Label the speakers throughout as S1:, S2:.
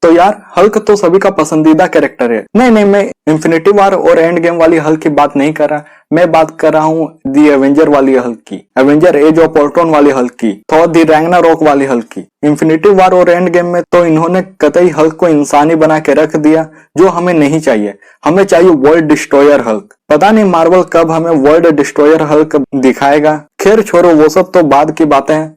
S1: तो यार हल्क तो सभी का पसंदीदा कैरेक्टर है। नहीं नहीं, मैं इन्फिनिटी वॉर और एंड गेम वाली हल्क की बात नहीं कर रहा, मैं बात कर रहा हूँ दी एवेंजर वाली हल्क की, एवेंजर एज ऑफ अल्ट्रॉन वाली हल्क की, थॉर दी रैग्नारोक वाली हल्क की। इन्फिनिटी वॉर और एंड गेम में तो इन्होंने कतई हल्क को इंसानी बना के रख दिया, जो हमें नहीं चाहिए। हमें चाहिए वर्ल्ड डिस्ट्रॉयर हल्क। पता नहीं मार्वल कब हमें वर्ल्ड डिस्ट्रॉयर हल्क दिखाएगा। खैर छोड़ो, वो सब तो बाद की बातें हैं।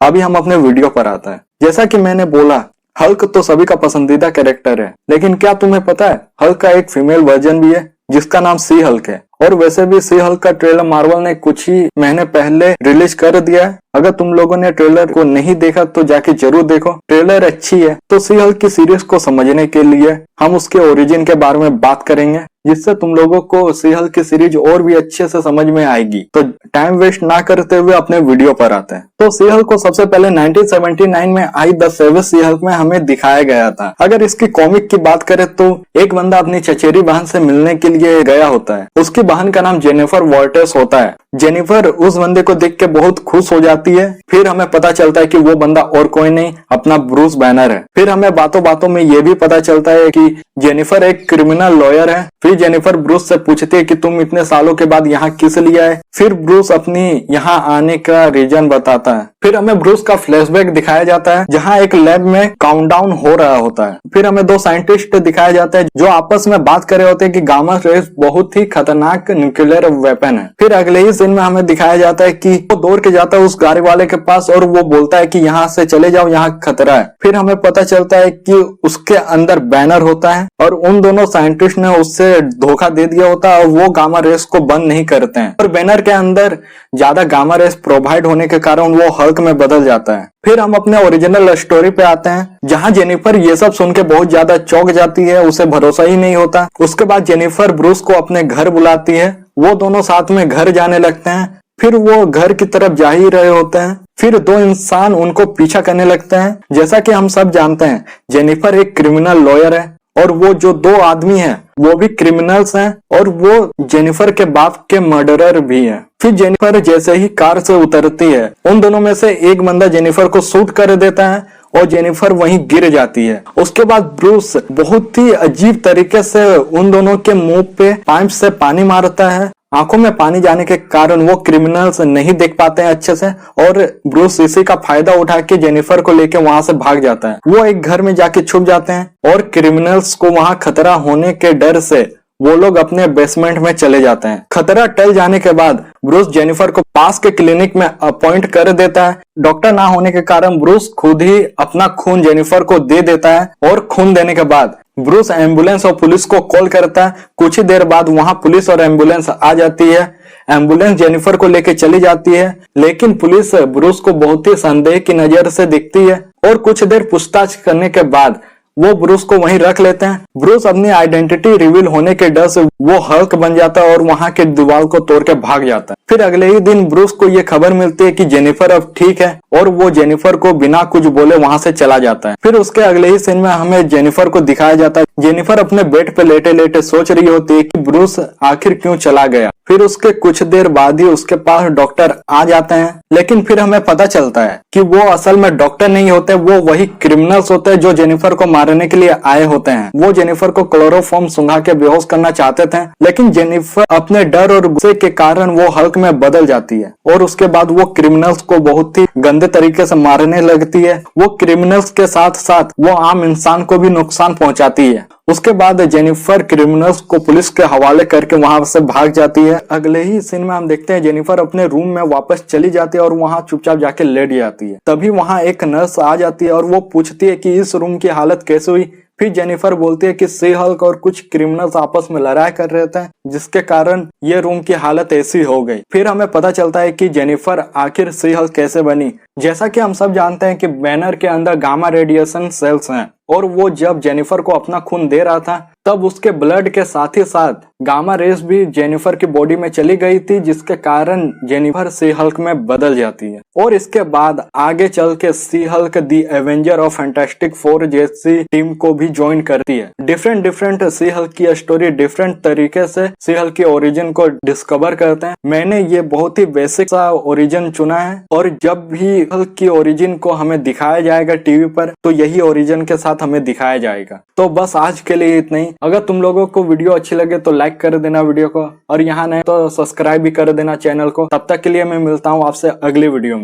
S1: अभी हम अपने वीडियो पर आते हैं। जैसा कि मैंने बोला, हल्क तो सभी का पसंदीदा कैरेक्टर है, लेकिन क्या तुम्हें पता है हल्क का एक फीमेल वर्जन भी है जिसका नाम सी हल्क है। और वैसे भी सी हल्क का ट्रेलर मार्वल ने कुछ ही महीने पहले रिलीज कर दिया है। अगर तुम लोगों ने ट्रेलर को नहीं देखा तो जाके जरूर देखो, ट्रेलर अच्छी है। तो सी हल्क की सीरीज को समझने के लिए हम उसके ओरिजिन के बारे में बात करेंगे, जिससे तुम लोगों को सी हल्क की सीरीज और भी अच्छे से समझ में आएगी। तो टाइम वेस्ट ना करते हुए अपने वीडियो पर आते हैं। तो सी हल्क को सबसे पहले 1979 में I the savage C Hulk में हमें दिखाया गया था। अगर इसकी कॉमिक की बात करें तो एक बंदा अपनी चचेरी बहन से मिलने के लिए गया होता है। उसकी बहन का नाम जेनिफर वॉल्टर्स होता है। जेनिफर उस बंदे को देख के बहुत खुश हो जाती है। फिर हमें पता चलता है कि वो बंदा और कोई नहीं, अपना ब्रूस बैनर है। फिर हमें बातों बातों में ये भी पता चलता है कि जेनिफर एक क्रिमिनल लॉयर है। फिर जेनिफर ब्रूस से पूछती है कि तुम इतने सालों के बाद यहाँ किस लिए आए। फिर ब्रूस अपनी यहाँ आने का रीजन बताता है। फिर हमें ब्रूस का फ्लैशबैक दिखाया जाता है, जहाँ एक लैब में काउंटडाउन हो रहा होता है। फिर हमें दो साइंटिस्ट दिखाया जाता है जो आपस में बात कर रहे होते हैं कि गामा रेस बहुत ही खतरनाक न्यूक्लियर वेपन है। फिर अगले ही सीन में हमें दिखाया जाता है कि वो दौड़ के जाता है उस गाड़ी वाले के पास और वो बोलता है कि यहाँ से चले जाओ, यहाँ खतरा है। फिर हमें पता चलता है कि उसके अंदर बैनर होता है और उन दोनों साइंटिस्ट ने उससे धोखा दे दिया होता है और वो गामा रेस को बंद नहीं करते हैं। और बैनर के अंदर ज्यादा गामा रेस प्रोवाइड होने के कारण वो हल्क में बदल जाता है। फिर हम अपने ओरिजिनल स्टोरी पे आते हैं, जहाँ जेनिफर ये सब सुन के बहुत ज्यादा चौंक जाती है, उसे भरोसा ही नहीं होता। उसके बाद जेनिफर ब्रूस को अपने घर बुलाती है। वो दोनों साथ में घर जाने लगते हैं। फिर वो घर की तरफ जा ही रहे होते हैं। फिर दो इंसान उनको पीछा करने लगते हैं। जैसा कि हम सब जानते हैं, जेनिफर एक क्रिमिनल लॉयर है और वो जो दो आदमी हैं वो भी क्रिमिनल्स हैं और वो जेनिफर के बाप के मर्डरर भी हैं। फिर जेनिफर जैसे ही कार से उतरती है, उन दोनों में से एक बंदा जेनिफर को शूट कर देता है और जेनिफर वहीं गिर जाती है। उसके बाद ब्रूस बहुत ही अजीब तरीके से उन दोनों के मुंह पे पाइप से पानी मारता है। आंखों में पानी जाने के कारण वो क्रिमिनल्स नहीं देख पाते हैं अच्छे से और ब्रूस इसी का फायदा उठा के जेनिफर को लेके वहां से भाग जाता है। वो एक घर में जाके छुप जाते हैं और क्रिमिनल्स को वहां खतरा होने के डर से वो लोग अपने बेसमेंट में चले जाते हैं। खतरा टल जाने के बाद ब्रूस जेनिफर को पास के क्लिनिक में अपॉइंट कर देता है। डॉक्टर ना होने के कारण ब्रूस खुद ही अपना खून जेनिफर को दे देता है और खून देने के बाद ब्रूस एम्बुलेंस और पुलिस को कॉल करता है। कुछ ही देर बाद वहां पुलिस और एम्बुलेंस आ जाती है। एम्बुलेंस जेनिफर को लेके चली जाती है, लेकिन पुलिस ब्रूस को बहुत ही संदेह की नजर से देखती है और कुछ देर पूछताछ करने के बाद वो ब्रूस को वहीं रख लेते हैं। ब्रूस अपनी आइडेंटिटी रिवील होने के डर से वो हल्क बन जाता है और वहां के दीवार को तोड़ के भाग जाता है। फिर अगले ही दिन ब्रूस को ये खबर मिलती है कि जेनिफर अब ठीक है और वो जेनिफर को बिना कुछ बोले वहां से चला जाता है। फिर उसके अगले ही सीन में हमें जेनिफर को दिखाया जाता है। जेनिफर अपने बेड पे लेटे लेटे सोच रही होती है कि ब्रूस आखिर क्यों चला गया। फिर उसके कुछ देर बाद ही उसके पास डॉक्टर आ जाते हैं, लेकिन फिर हमें पता चलता है कि वो असल में डॉक्टर नहीं होते, वो वही क्रिमिनल्स होते हैं जो जेनिफर को मारने के लिए आए होते हैं। वो जेनिफर को क्लोरोफॉर्म सुंघा के बेहोश करना चाहते थे, लेकिन जेनिफर अपने डर और गुस्से के कारण वो हल्क में बदल जाती है और उसके बाद वो क्रिमिनल्स को बहुत ही गंदे तरीके से मारने लगती है। वो क्रिमिनल्स के साथ साथ वो आम इंसान को भी नुकसान पहुंचाती है। उसके बाद जेनिफर क्रिमिनल्स को पुलिस के हवाले करके वहां से भाग जाती है। अगले ही सीन में हम देखते हैं जेनिफर अपने रूम में वापस चली जाती है और वहां चुपचाप जाके लेट जाती है। तभी वहां एक नर्स आ जाती है और वो पूछती है कि इस रूम की हालत कैसे हुई। फिर जेनिफर बोलती है कि सी हल्क और कुछ क्रिमिनल्स आपस में लड़ाई कर रहे थे, जिसके कारण ये रूम की हालत ऐसी हो गई। फिर हमें पता चलता है कि जेनिफर आखिर सी हल्क कैसे बनी। जैसा कि हम सब जानते हैं कि बैनर के अंदर गामा रेडिएशन सेल्स हैं और वो जब जेनिफर को अपना खून दे रहा था तब उसके ब्लड के साथ ही साथ गामा रेस भी जेनिफर की बॉडी में चली गई थी, जिसके कारण जेनिफर सी हल्क में बदल जाती है। और इसके बाद आगे चल के She Hulk the Avenger of Fantastic Four जैसी टीम को भी ज्वाइन करती है। डिफरेंट सी हल्क की स्टोरी डिफरेंट तरीके से सी हल्क की ओरिजिन को डिस्कवर करते हैं। मैंने ये बहुत ही बेसिक सा ओरिजिन चुना है और जब भी हल्क की ओरिजिन को हमें दिखाया जाएगा टीवी पर तो यही ओरिजिन के साथ साथ हमें दिखाया जाएगा। तो बस आज के लिए इतना ही। अगर तुम लोगों को वीडियो अच्छी लगे तो लाइक कर देना वीडियो को, और यहाँ नहीं तो सब्सक्राइब भी कर देना चैनल को। तब तक के लिए मैं मिलता हूँ आपसे अगली वीडियो में।